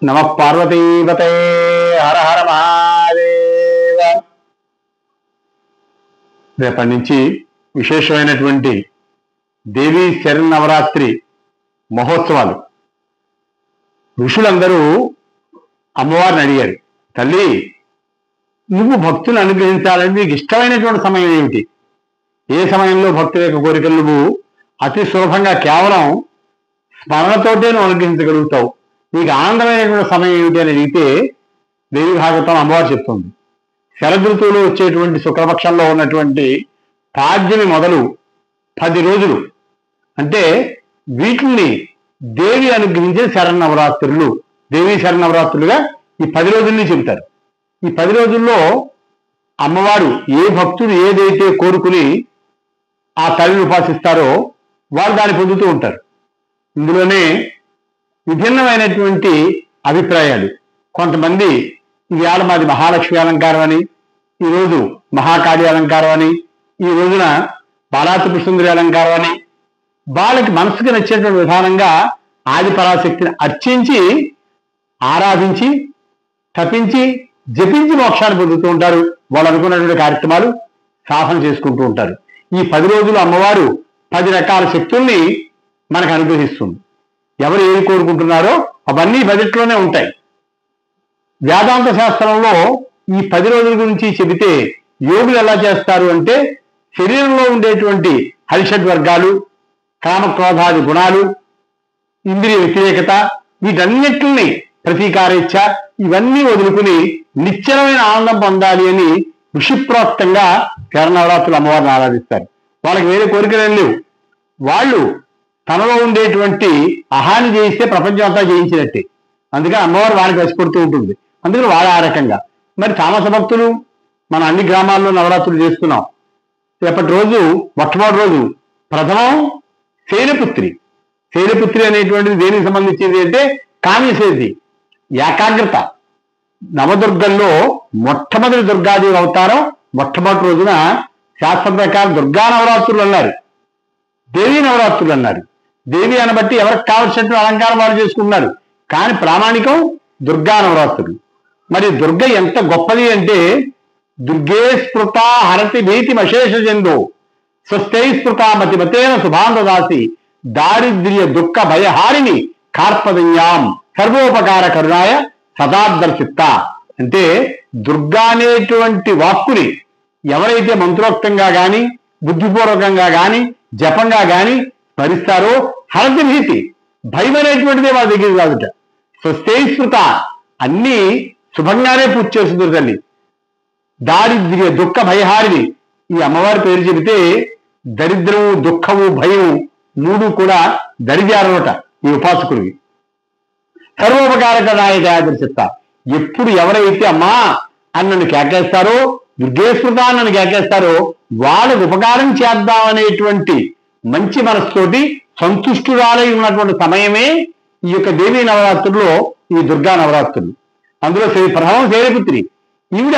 నమ పార్వతీపతే హర హర మహాదేవ. రేపటి నుంచి విశేషమైనటువంటి దేవీ శరన్నవరాత్రి మహోత్సవాలు. ఋషులందరూ అమ్మవారిని అడిగారు, తల్లి నువ్వు భక్తులను అనుగ్రహించాలని నీకు ఇష్టమైనటువంటి సమయం ఏమిటి? ఏ సమయంలో భక్తుల యొక్క కోరికలు నువ్వు అతి సులభంగా కేవలం స్మరణతోటే నువ్వు అనుగ్రహించగలుగుతావు, నీకు ఆనందమైనటువంటి సమయం ఏమిటి అని అడిగితే దేవి భాగవతం అమ్మవారు చెప్తుంది. శరదృతువులో వచ్చేటువంటి శుక్లపక్షంలో ఉన్నటువంటి పాడ్యమి మొదలు 10 రోజులు, అంటే వీటిని దేవి అనుగ్రహించే శరన్నవరాత్రులు, దేవీ శరన్నవరాత్రులుగా ఈ 10 రోజుల్ని చెబుతారు. ఈ 10 రోజుల్లో అమ్మవారు ఏ భక్తుడు ఏదైతే కోరుకుని ఆ తల్లిని ఉపాసిస్తారో వాళ్ళు దాన్ని పొందుతూ ఉంటారు. ఇందులోనే విభిన్నమైనటువంటి అభిప్రాయాలు. కొంతమంది ఇవాళ మాది మహాలక్ష్మి అలంకారం అని, ఈరోజు మహాకాళి అలంకారం అని, ఈ రోజున బాలాత్రిపురసుందరి అలంకారం అని, వాళ్ళకి మనసుకు నచ్చేటువంటి విధానంగా ఆది పరాశక్తిని అర్చించి ఆరాధించి తపించి జపించి మోక్షాన్ని పొందుతూ ఉంటారు. వాళ్ళు అనుకున్నటువంటి కార్యక్రమాలు సాధన చేసుకుంటూ ఉంటారు. ఈ 10 రోజులు అమ్మవారు 10 రకాల శక్తుల్ని మనకు అనుగ్రహిస్తుంది. ఎవరు ఏది కోరుకుంటున్నారో అవన్నీ బడ్జెట్లోనే ఉంటాయి. వేదాంత శాస్త్రంలో ఈ 10 రోజుల గురించి చెబితే యోగులు ఎలా చేస్తారు అంటే, శరీరంలో ఉండేటువంటి హరిషడ్ వర్గాలు, కామక్రోధాది గుణాలు, ఇంద్రియ వ్యతిరేకత, వీటన్నిటిని ప్రతీకారేచ్ఛ ఇవన్నీ వదులుకుని నిశ్చలమైన ఆనందం పొందాలి అని ఋషిప్రోక్తంగా శరన్నవరాత్రులు అమ్మవారిని ఆరాధిస్తారు. వాళ్ళకి వేరే కోరికలు లేవు. వాళ్ళు తనలో ఉండేటువంటి అహాని చేయిస్తే ప్రపంచం అంతా జయించినట్టే. అందుకని అమ్మవారు వారికి వశపడుతూ ఉంటుంది. అందుకని వాళ్ళ ఆ రకంగా. మరి తామస భక్తులు మన అన్ని గ్రామాల్లో నవరాత్రులు చేస్తున్నాం. రేపటి రోజు మొట్టమొదటి రోజు ప్రథమం శైలపుత్రి. శైలపుత్రి అనేటువంటిది దేనికి సంబంధించింది అంటే కామ్యసిద్ధి, ఏకాగ్రత. నవదుర్గల్లో మొట్టమొదటి దుర్గాదేవి అవతారం మొట్టమొదటి రోజున శాస్త్ర ప్రకారం దుర్గా నవరాత్రులు అన్నారు, దేవీ నవరాత్రులు అన్నారు. దేవి అనబట్టి ఎవరికి కావలసినటువంటి అలంకారం వాళ్ళు చేసుకున్నారు. కానీ ప్రామాణికం దుర్గా నవరాత్రులు. మరి దుర్గ ఎంత గొప్పది అంటే, దుర్గే స్మృత హరతి భీతి అశేష జందో స్వస్థై స్మృత మతిమతేన శుభాందాసి దారిద్ర్య దుఃఖ భయహారిణి కార్పదన్యాం సర్వోపకార కరుణాయ సదాదర్శిత్త. అంటే దుర్గా అనేటువంటి వాక్కుని ఎవరైతే మంత్రోక్తంగా గాని బుద్ధిపూర్వకంగా గాని జపంగా గాని స్మరిస్తారో హరతి భీతి, భయం అనేటువంటిదే వాళ్ళ దగ్గర కాదుట. స్వస్థైస్మృత అన్ని శుభంగానే పూజ చేస్తుంది తల్లి. దారిద్ర్య దుఃఖ భయహారిని ఈ అమ్మవారి పేరు చెబితే దరిద్రము దుఃఖము భయము 3 కూడా దరిద్రమట ఈ ఉపాసకుడికి. సర్వోపకారక నాయకదర్శిస్తా. ఎప్పుడు ఎవరైతే అమ్మా అని నన్ను కేకేస్తారో, దుర్గేశ్వరుతా నన్ను కేకేస్తారో వాళ్ళకు ఉపకారం చేద్దామనేటువంటి మంచి మనసుతోటి సంతుష్టురాలై ఉన్నటువంటి సమయమే ఈ యొక్క దేవీ నవరాత్రుల్లో ఈ దుర్గా నవరాత్రులు. అందులో ప్రథమం శైలపుత్రి. ఈవిడ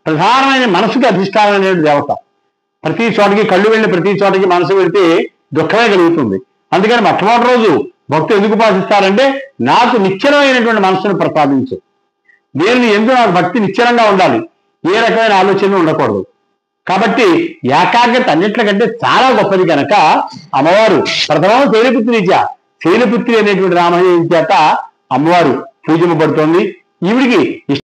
ప్రధానమైన మనసుకి అధిష్టానమైన దేవత. ప్రతి చోటకి కళ్ళు వెళ్ళిన ప్రతి చోటకి మనసు వెళితే దుఃఖమే కలుగుతుంది. అందుకని మొట్టమొదటి రోజు భక్తులు ఎందుకు ఉపాసిస్తారంటే, నాకు నిశ్చలమైనటువంటి మనసును ప్రసాదించు, నేను ఎందుకు నాకు భక్తి నిశ్చలంగా ఉండాలి, ఏ రకమైన ఆలోచన ఉండకూడదు. కాబట్టి ఏకాగ్రత అన్నిట్లకంటే చాలా గొప్పది కనుక అమ్మవారు ప్రథమం శైలపుత్రి శైలపుత్రి అనేటువంటి రామయ్య చేత అమ్మవారు పూజింపబడుతోంది. ఈవిడికి